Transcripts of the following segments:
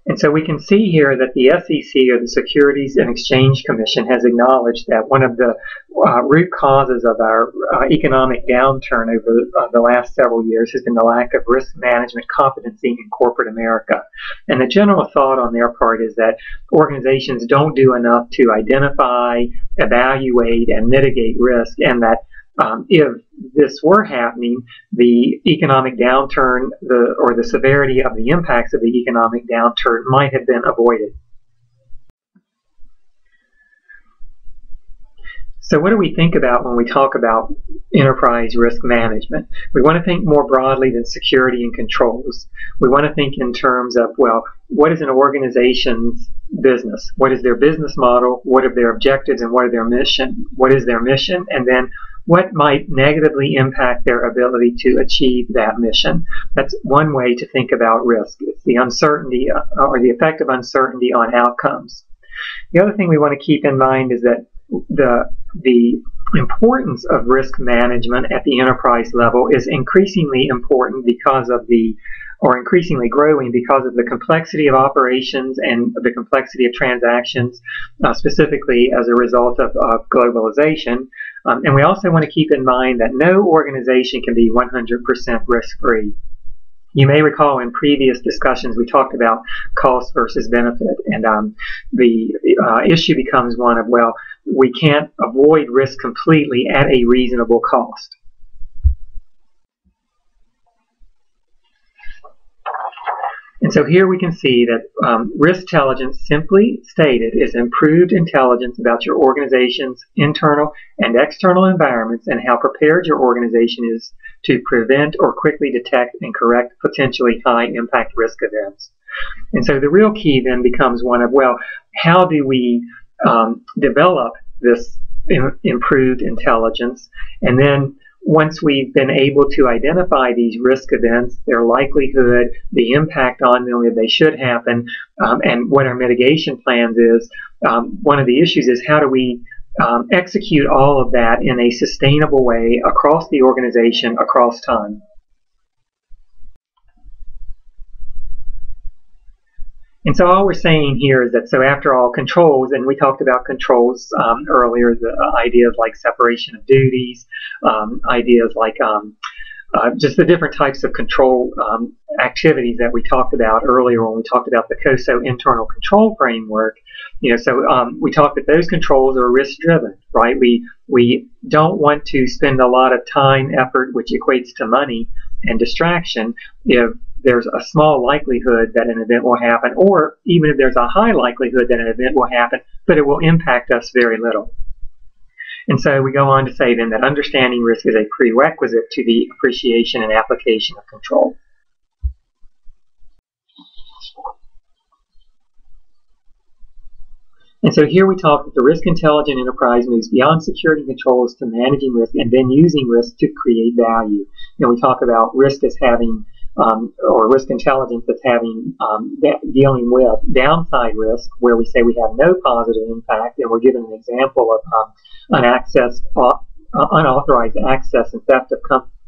And so we can see here that the SEC, or the Securities and Exchange Commission, has acknowledged that one of the root causes of our economic downturn over the last several years has been the lack of risk management competency in corporate America. And the general thought on their part is that organizations don't do enough to identify, evaluate, and mitigate risk, and that if this were happening, the economic downturn, or the severity of the impacts of the economic downturn might have been avoided. So what do we think about when we talk about enterprise risk management? We want to think more broadly than security and controls. We want to think in terms of, well, what is an organization's business? What is their business model? What are their objectives, and what are their mission? What is their mission? And then what might negatively impact their ability to achieve that mission? That's one way to think about risk. It's the uncertainty, or the effect of uncertainty on outcomes. The other thing we want to keep in mind is that the importance of risk management at the enterprise level is increasingly important because of increasingly growing because of the complexity of operations and the complexity of transactions, specifically as a result of globalization. And we also want to keep in mind that no organization can be 100% risk-free. You may recall in previous discussions we talked about cost versus benefit, and the issue becomes one of, well, we can't avoid risk completely at a reasonable cost. And so here we can see that risk intelligence, simply stated, is improved intelligence about your organization's internal and external environments and how prepared your organization is to prevent or quickly detect and correct potentially high-impact risk events. And so the real key then becomes one of, well, how do we develop this improved intelligence? And then once we've been able to identify these risk events, their likelihood, the impact on them if they should happen, and what our mitigation plans is, one of the issues is how do we execute all of that in a sustainable way across the organization, across time. And so all we're saying here is that, so after all, controls, and we talked about controls earlier, the ideas like separation of duties, ideas like just the different types of control activities that we talked about earlier when we talked about the COSO internal control framework. So we talked that those controls are risk-driven, right? We don't want to spend a lot of time, effort, which equates to money and distraction, if there's a small likelihood that an event will happen, or even if there's a high likelihood that an event will happen, but it will impact us very little. And so we go on to say then that understanding risk is a prerequisite to the appreciation and application of control. And so here we talk that the risk-intelligent enterprise moves beyond security controls to managing risk and then using risk to create value. We talk about risk as having, or risk intelligence as having, dealing with downside risk, where we say we have no positive impact, and we're given an example of unauthorized access and theft of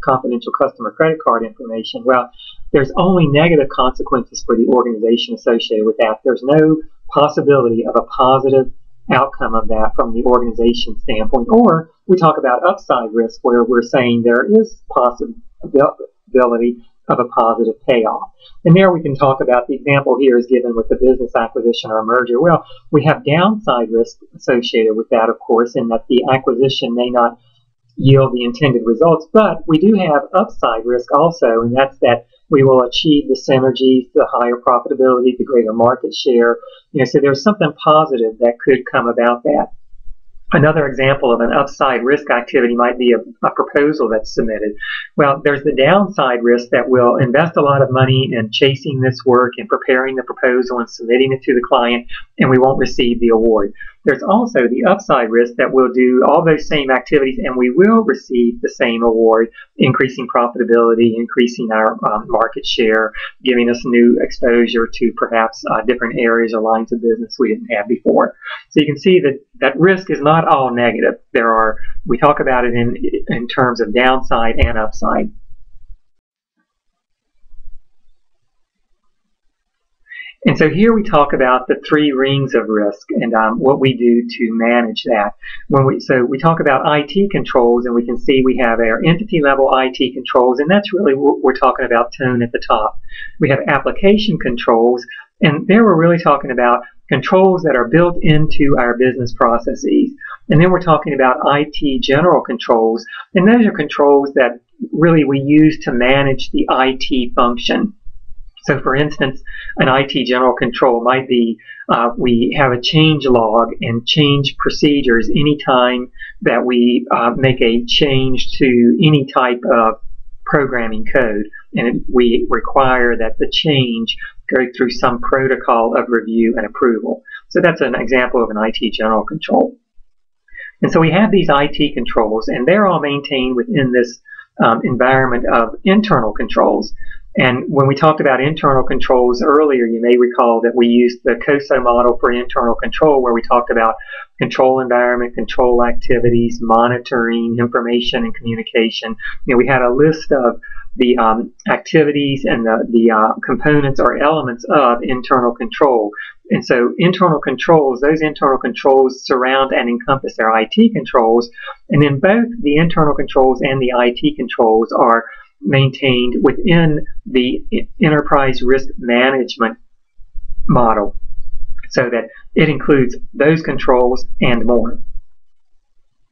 confidential customer credit card information. Well, there's only negative consequences for the organization associated with that. There's no possibility of a positive outcome of that from the organization standpoint. Or we talk about upside risk, where we're saying there is possibility of a positive payoff. And there we can talk about, the example here is given with the business acquisition or a merger. Well, we have downside risk associated with that, of course, in that the acquisition may not yield the intended results, but we do have upside risk also, and that's that we will achieve the synergies, the higher profitability, the greater market share. So there's something positive that could come about that. Another example of an upside risk activity might be a proposal that's submitted. Well, there's the downside risk that we'll invest a lot of money in chasing this work and preparing the proposal and submitting it to the client, and we won't receive the award. There's also the upside risk that we'll do all those same activities and we will receive the same award, increasing profitability, increasing our market share, giving us new exposure to perhaps different areas or lines of business we didn't have before. So you can see that risk is not all negative. We talk about it in terms of downside and upside. And so here we talk about the three rings of risk and what we do to manage that. So we talk about IT controls, and we can see we have our entity level IT controls, and that's really what we're talking about, tone at the top. We have application controls, and there we're really talking about controls that are built into our business processes. And then we're talking about IT general controls, and those are controls that really we use to manage the IT function. So for instance, an IT general control might be we have a change log and change procedures anytime that we make a change to any type of programming code, and we require that the change go through some protocol of review and approval. So that's an example of an IT general control. And so we have these IT controls, and they're all maintained within this environment of internal controls. And when we talked about internal controls earlier, you may recall that we used the COSO model for internal control, where we talked about control environment, control activities, monitoring, information, and communication. We had a list of the activities and the components or elements of internal control. And so internal controls, those internal controls surround and encompass our IT controls. And then both the internal controls and the IT controls are maintained within the enterprise risk management model, so that it includes those controls and more.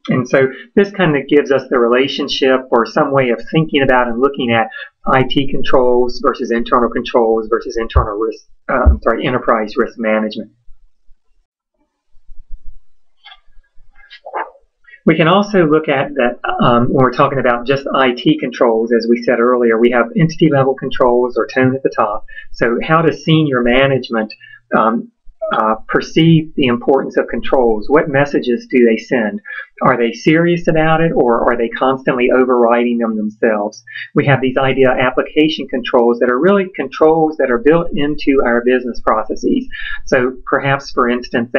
And so this kind of gives us the relationship or some way of thinking about and looking at IT controls versus internal controls versus internal risk, enterprise risk management. We can also look at that when we're talking about just IT controls. As we said earlier, we have entity level controls or tone at the top. So how does senior management perceive the importance of controls? What messages do they send? Are they serious about it, or are they constantly overriding them themselves? We have these idea application controls that are really controls that are built into our business processes. So perhaps, for instance,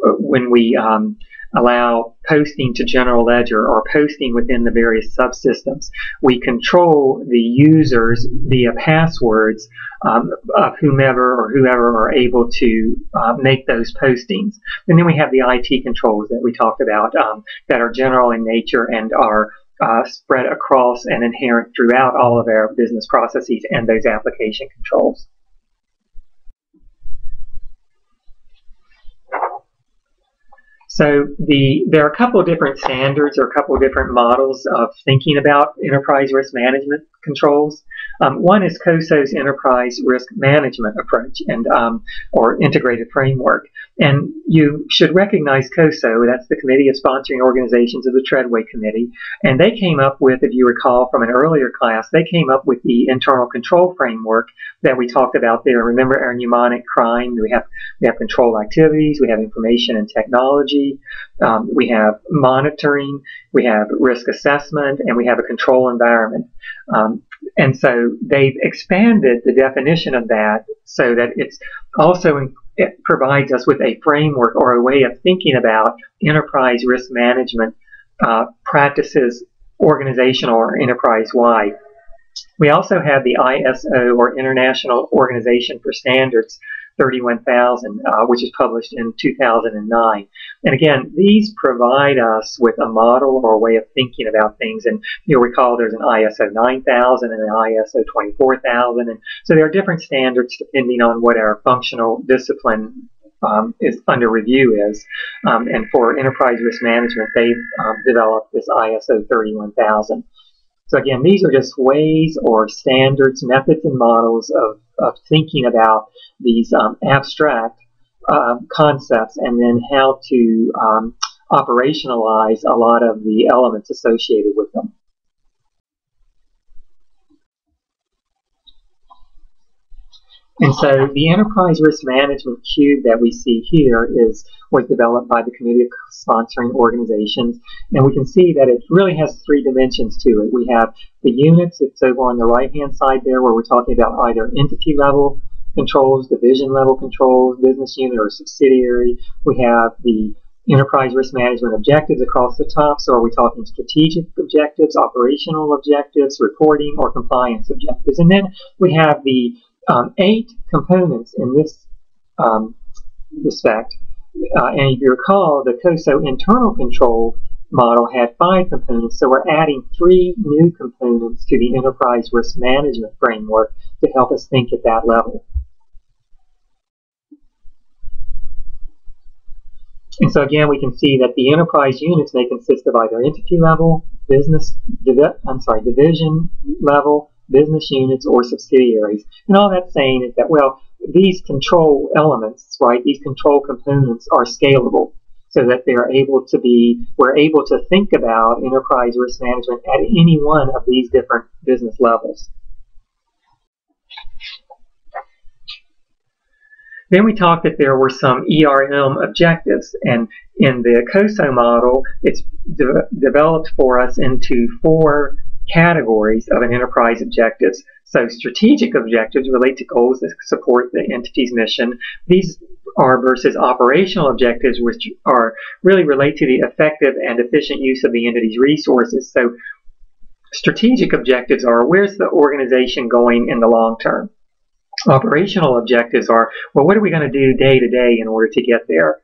when we allow posting to general ledger or posting within the various subsystems, we control the users via passwords of whomever or whoever are able to make those postings. And then we have the IT controls that we talked about that are general in nature and are spread across and inherent throughout all of our business processes and those application controls. So there are a couple of different standards or a couple of different models of thinking about enterprise risk management controls. One is COSO's enterprise risk management approach and or integrated framework. And you should recognize COSO, that's the Committee of Sponsoring Organizations of the Treadway Committee. And they came up with, if you recall from an earlier class, they came up with the internal control framework that we talked about there. Remember our mnemonic CRIME? We have control activities, we have information and technology, we have monitoring, we have risk assessment, and we have a control environment. And so they've expanded the definition of that so that it's also it provides us with a framework or a way of thinking about enterprise risk management practices, organizational or enterprise-wide. We also have the ISO, or International Organization for Standards 31000, which is published in 2009. And again, these provide us with a model or a way of thinking about things. And you'll recall there's an ISO 9000 and an ISO 24000. And so there are different standards depending on what our functional discipline is under review is. And for enterprise risk management, they've developed this ISO 31000. So again, these are just ways or standards, methods, and models of thinking about these abstract concepts and then how to operationalize a lot of the elements associated with them. And so the Enterprise Risk Management Cube that we see here was developed by the Committee of Sponsoring Organizations. And we can see that it really has three dimensions to it. We have the units. It's over on the right-hand side there where we're talking about either entity-level controls, division-level controls, business unit or subsidiary. We have the enterprise risk management objectives across the top. So are we talking strategic objectives, operational objectives, reporting, or compliance objectives? And then we have the 8 components in this respect. And if you recall, the COSO internal control model had 5 components, so we're adding 3 new components to the enterprise risk management framework to help us think at that level. And so again, we can see that the enterprise units may consist of either entity level, division level, business units, or subsidiaries. And all that's saying is that, well, these control elements, right, these control components are scalable so that we're able to think about enterprise risk management at any one of these different business levels. Then we talked that there were some ERM objectives, and in the COSO model, it's developed for us into 4 categories of an enterprise objectives. So strategic objectives relate to goals that support the entity's mission. These are versus operational objectives, which are really relate to the effective and efficient use of the entity's resources. So strategic objectives are, where's the organization going in the long term? Operational objectives are, well, what are we going to do day to day in order to get there?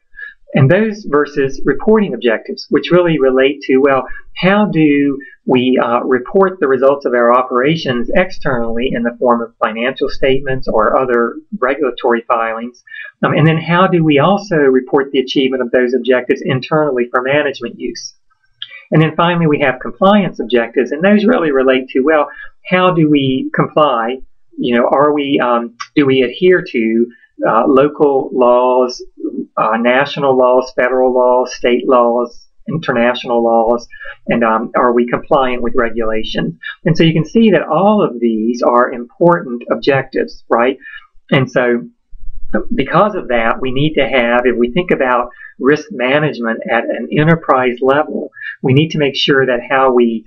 And those versus reporting objectives, which really relate to, well, how do we report the results of our operations externally in the form of financial statements or other regulatory filings? And then how do we also report the achievement of those objectives internally for management use? And then finally, we have compliance objectives, and those really relate to, well, how do we comply? You know, do we adhere to local laws, national laws, federal laws, state laws, international laws, and are we compliant with regulation? And so you can see that all of these are important objectives, right? And so because of that, we need to have, if we think about risk management at an enterprise level, we need to make sure that how we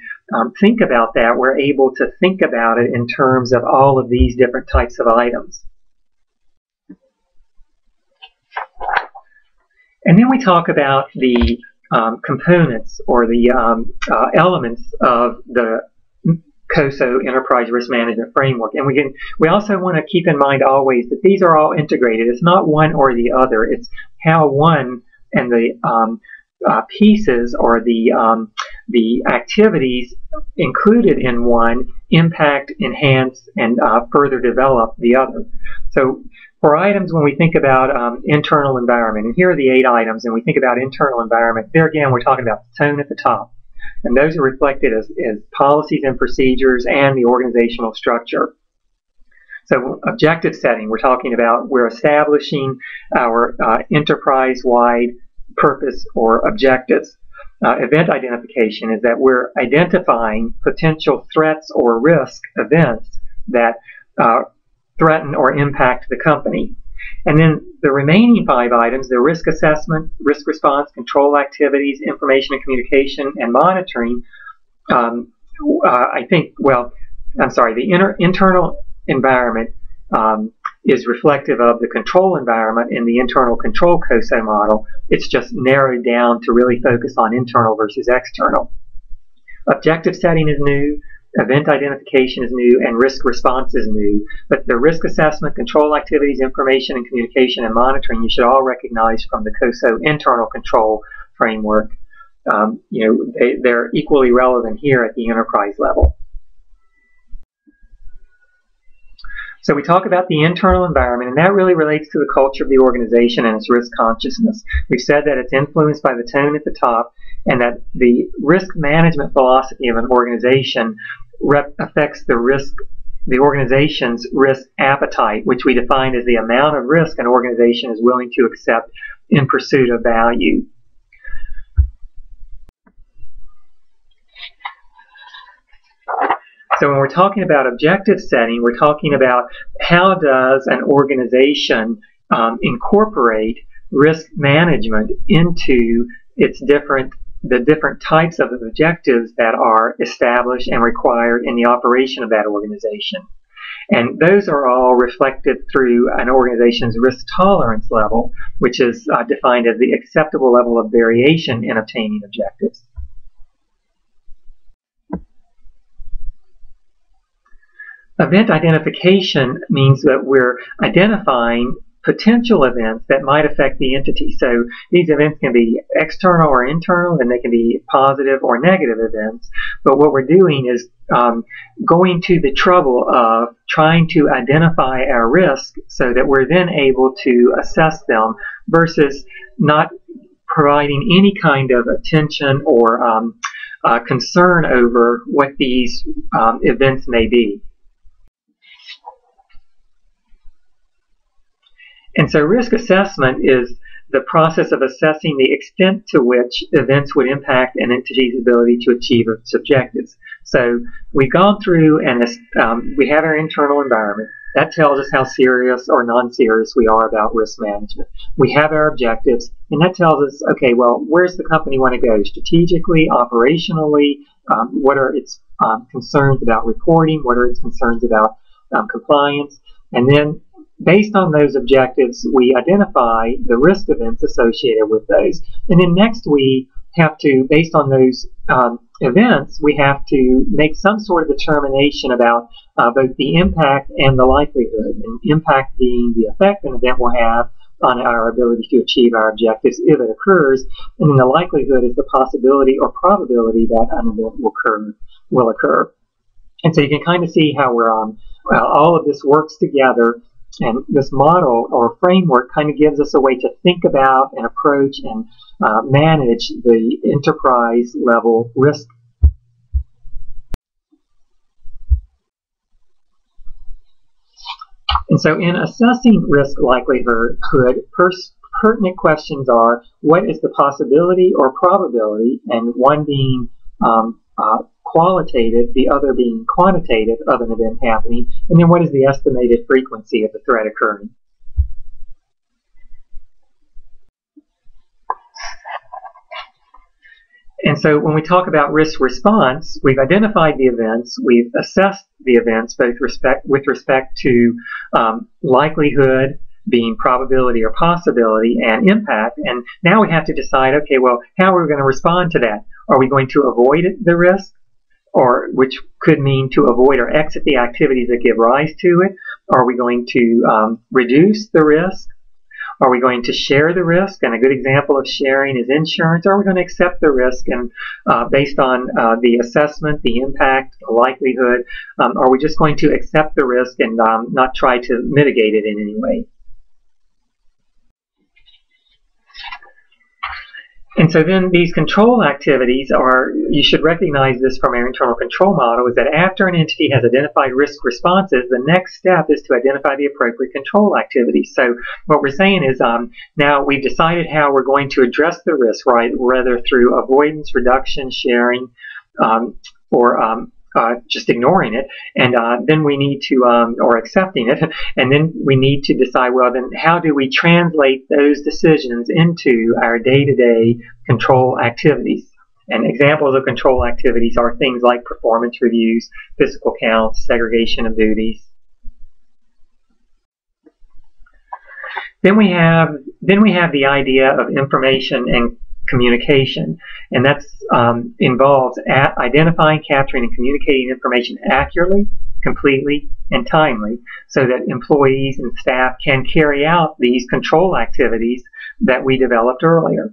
think about that, we're able to think about it in terms of all of these different types of items. And then we talk about the components or the elements of the COSO Enterprise Risk Management Framework. And we also want to keep in mind always that these are all integrated. It's not one or the other. It's how one and the pieces or the activities included in one impact, enhance, and further develop the other. So for items, when we think about internal environment, and here are the 8 items, and we think about internal environment, there again we're talking about the tone at the top. And those are reflected as policies and procedures and the organizational structure. So objective setting, we're establishing our enterprise-wide purpose or objectives. Event identification is that we're identifying potential threats or risk events that threaten or impact the company. And then the remaining 5 items, the risk assessment, risk response, control activities, information and communication, and monitoring, the internal environment is reflective of the control environment in the internal control COSO model. It's just narrowed down to really focus on internal versus external. Objective setting is new. Event identification is new, and risk response is new. But the risk assessment, control activities, information and communication, and monitoring, you should all recognize from the COSO internal control framework. They're equally relevant here at the enterprise level. So we talk about the internal environment, and that really relates to the culture of the organization and its risk consciousness. We've said that it's influenced by the tone at the top, and that the risk management philosophy of an organization affects the organization's risk appetite, which we define as the amount of risk an organization is willing to accept in pursuit of value. So when we're talking about objective setting, we're talking about how does an organization incorporate risk management into the different types of objectives that are established and required in the operation of that organization. And those are all reflected through an organization's risk tolerance level, which is defined as the acceptable level of variation in obtaining objectives. Event identification means that we're identifying potential events that might affect the entity. So these events can be external or internal, and they can be positive or negative events. But what we're doing is going to the trouble of trying to identify our risk so that we're then able to assess them versus not providing any kind of attention or concern over what these events may be. And so risk assessment is the process of assessing the extent to which events would impact an entity's ability to achieve its objectives. So we've gone through and we have our internal environment. That tells us how serious or non-serious we are about risk management. We have our objectives, and that tells us, okay, well, where's the company want to go strategically, operationally? What are its concerns about reporting? What are its concerns about compliance? And then based on those objectives, we identify the risk events associated with those. And then next we have to, based on those events, we have to make some sort of determination about both the impact and the likelihood. And impact being the effect an event will have on our ability to achieve our objectives if it occurs. And then the likelihood is the possibility or probability that an event will occur. And so you can kind of see how we're all of this works together. And this model or framework kind of gives us a way to think about and approach and manage the enterprise level risk. And so in assessing risk likelihood, pertinent questions are, what is the possibility or probability, and one being qualitative, the other being quantitative, of an event happening, and then what is the estimated frequency of the threat occurring. And so when we talk about risk response, we've identified the events, we've assessed the events both with respect to likelihood, being probability or possibility, and impact. And now we have to decide, okay, well, how are we going to respond to that? Are we going to avoid the risk, or which could mean to avoid or exit the activities that give rise to it? Are we going to reduce the risk? Are we going to share the risk? And a good example of sharing is insurance. Are we going to accept the risk and based on the assessment, the impact, the likelihood? Are we just going to accept the risk and not try to mitigate it in any way? And so then these control activities are, you should recognize this from our internal control model, is that after an entity has identified risk responses, the next step is to identify the appropriate control activities. So what we're saying is now we've decided how we're going to address the risk, right, whether through avoidance, reduction, sharing, or just ignoring it, and then we need to, or accepting it, and then we need to decide, well, then how do we translate those decisions into our day-to-day control activities? And examples of control activities are things like performance reviews, physical counts, segregation of duties. Then we have the idea of information and communication, and that involves identifying, capturing, and communicating information accurately, completely, and timely, so that employees and staff can carry out these control activities that we developed earlier.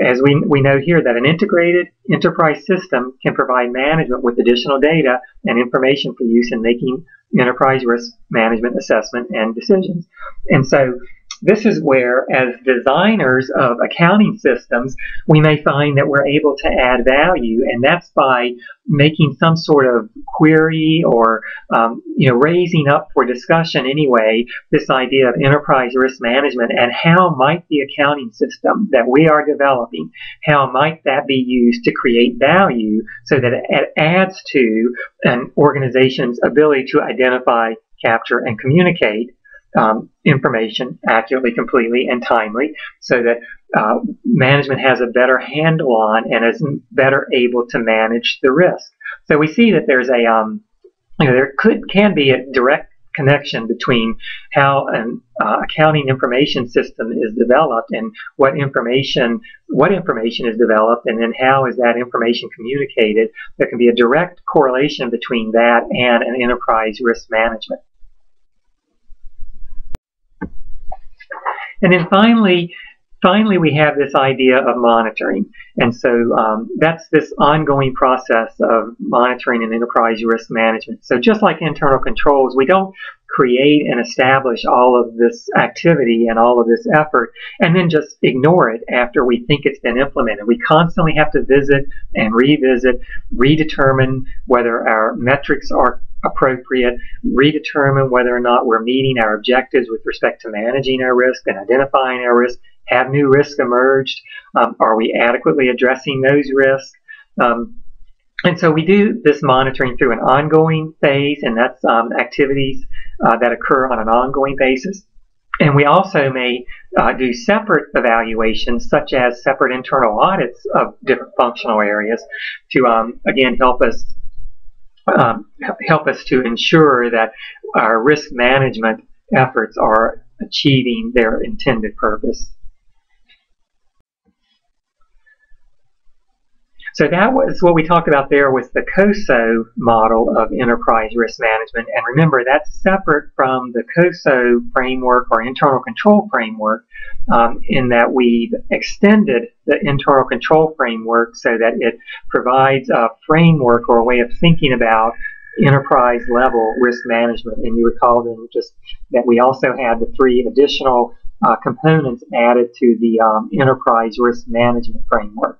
As we know here that an integrated enterprise system can provide management with additional data and information for use in making enterprise risk management assessment and decisions. And so this is where, as designers of accounting systems, we may find that we're able to add value, and that's by making some sort of query or raising up for discussion anyway this idea of enterprise risk management, and how might the accounting system that we are developing, how might that be used to create value so that it adds to an organization's ability to identify, capture, and communicate information accurately, completely, and timely, so that management has a better handle on and is better able to manage the risk. So we see that there's a there can be a direct connection between how an accounting information system is developed and what information is developed, and then how is that information communicated. There can be a direct correlation between that and an enterprise risk management. And then finally we have this idea of monitoring. And so that's this ongoing process of monitoring and enterprise risk management. So just like internal controls, we don't create and establish all of this activity and all of this effort and then just ignore it after we think it's been implemented. We constantly have to visit and revisit, redetermine whether our metrics are appropriate, redetermine whether or not we're meeting our objectives with respect to managing our risk and identifying our risk. Have new risks emerged? Are we adequately addressing those risks? And so we do this monitoring through an ongoing phase, and that's activities that occur on an ongoing basis. And we also may do separate evaluations, such as separate internal audits of different functional areas to, again, help us to ensure that our risk management efforts are achieving their intended purpose. So that was what we talked about there was the COSO model of enterprise risk management. And remember, that's separate from the COSO framework or internal control framework in that we've extended the internal control framework so that it provides a framework or a way of thinking about enterprise level risk management. And you recall then just that we also had the 3 additional components added to the enterprise risk management framework.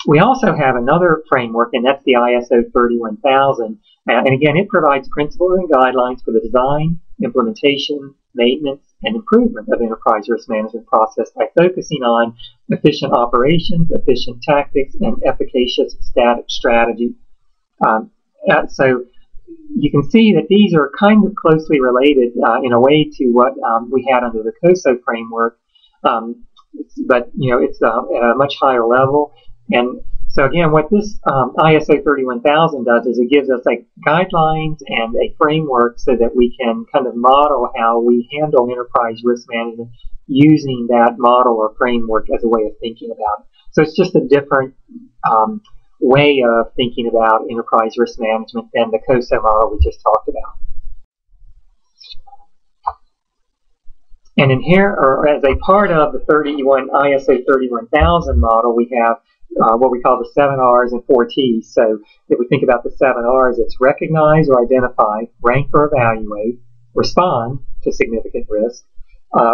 We also have another framework, and that's the ISO 31000. And again, it provides principles and guidelines for the design, implementation, maintenance, and improvement of enterprise risk management process by focusing on efficient operations, efficient tactics, and efficacious strategy. So you can see that these are kind of closely related in a way to what we had under the COSO framework, but it's at a much higher level. And so again, what this ISO 31000 does is it gives us guidelines and a framework so that we can kind of model how we handle enterprise risk management using that model or framework as a way of thinking about it. So it's just a different way of thinking about enterprise risk management than the COSO model we just talked about. And in here, or as a part of the ISO 31000 model, we have what we call the 7 R's and 4 T's. So if we think about the 7 R's, it's recognize or identify, rank or evaluate, respond to significant risk,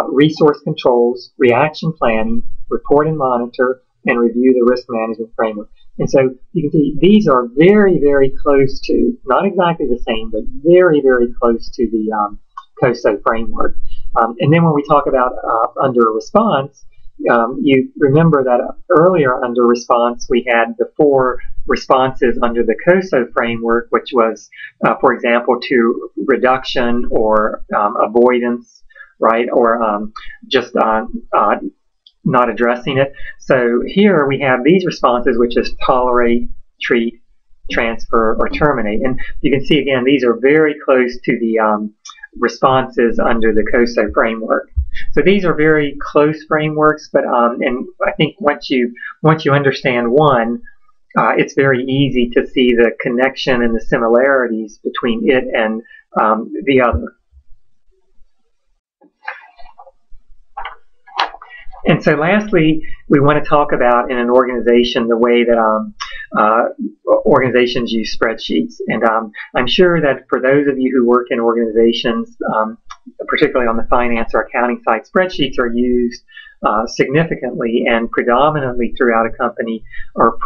resource controls, reaction planning, report and monitor, and review the risk management framework. And so you can see these are very, very close to, not exactly the same, but very, very close to the COSO framework. And then when we talk about under response, you remember that earlier under response we had the 4 responses under the COSO framework, which was, for example, to reduction or avoidance, right, or just not addressing it. So here we have these responses, which is tolerate, treat, transfer, or terminate. And you can see again these are very close to the responses under the COSO framework. So these are very close frameworks, but and I think once you understand one, it's very easy to see the connection and the similarities between it and the other. And so lastly, we want to talk about in an organization the way that organizations use spreadsheets. And I'm sure that for those of you who work in organizations, particularly on the finance or accounting side, spreadsheets are used significantly and predominantly throughout a company, or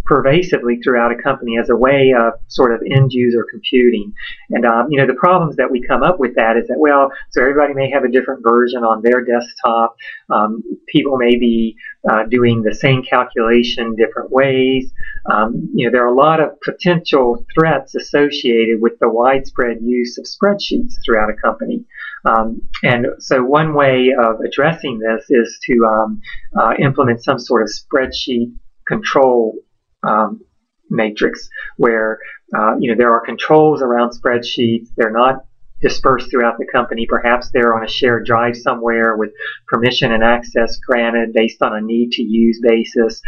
pervasively throughout a company, as a way of sort of end user computing. And the problems that we come up with that is that, well, so everybody may have a different version on their desktop. People may be doing the same calculation different ways. There are a lot of potential threats associated with the widespread use of spreadsheets throughout a company. And so one way of addressing this is to implement some sort of spreadsheet control matrix where there are controls around spreadsheets. They're not dispersed throughout the company. Perhaps they're on a shared drive somewhere with permission and access granted based on a need-to-use basis.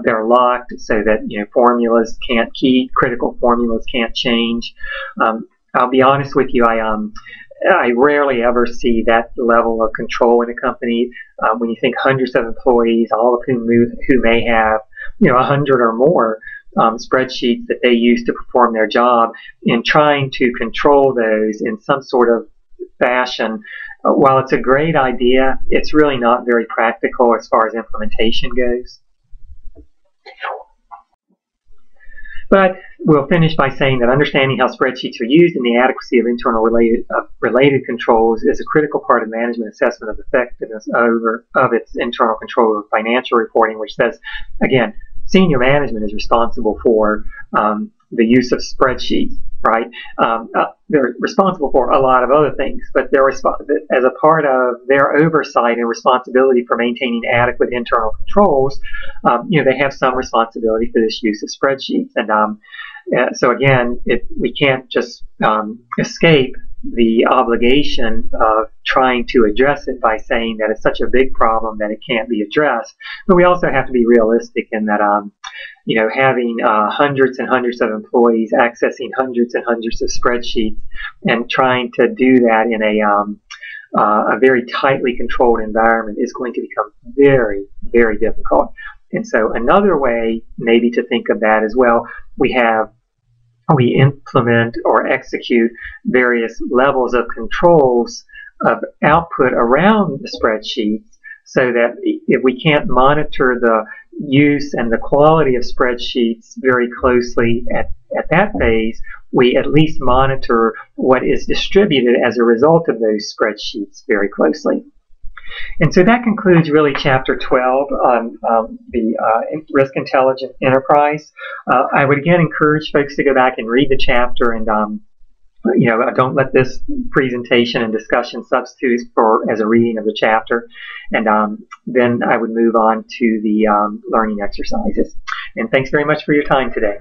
They're locked so that formulas can't key critical formulas can't change. I'll be honest with you, I rarely ever see that level of control in a company. When you think hundreds of employees, all of whom who may have 100 or more spreadsheets that they use to perform their job, in trying to control those in some sort of fashion, while it's a great idea, it's really not very practical as far as implementation goes. But we'll finish by saying that understanding how spreadsheets are used and the adequacy of internal related controls is a critical part of management assessment of effectiveness of its internal control of financial reporting, which says, again, senior management is responsible for the use of spreadsheets, right? They're responsible for a lot of other things, but they're as a part of their oversight and responsibility for maintaining adequate internal controls, they have some responsibility for this use of spreadsheets. And so again, we can't just escape the obligation of trying to address it by saying that it's such a big problem that it can't be addressed. But we also have to be realistic in that, having hundreds and hundreds of employees accessing hundreds and hundreds of spreadsheets and trying to do that in a very tightly controlled environment is going to become very, very difficult. And so another way maybe to think of that as well, we implement or execute various levels of controls of output around the spreadsheets, so that if we can't monitor the use and the quality of spreadsheets very closely at that phase, we at least monitor what is distributed as a result of those spreadsheets very closely. And so that concludes really Chapter 12 on the Risk Intelligent Enterprise. I would again encourage folks to go back and read the chapter, and don't let this presentation and discussion substitute as a reading of the chapter. And then I would move on to the learning exercises. And thanks very much for your time today.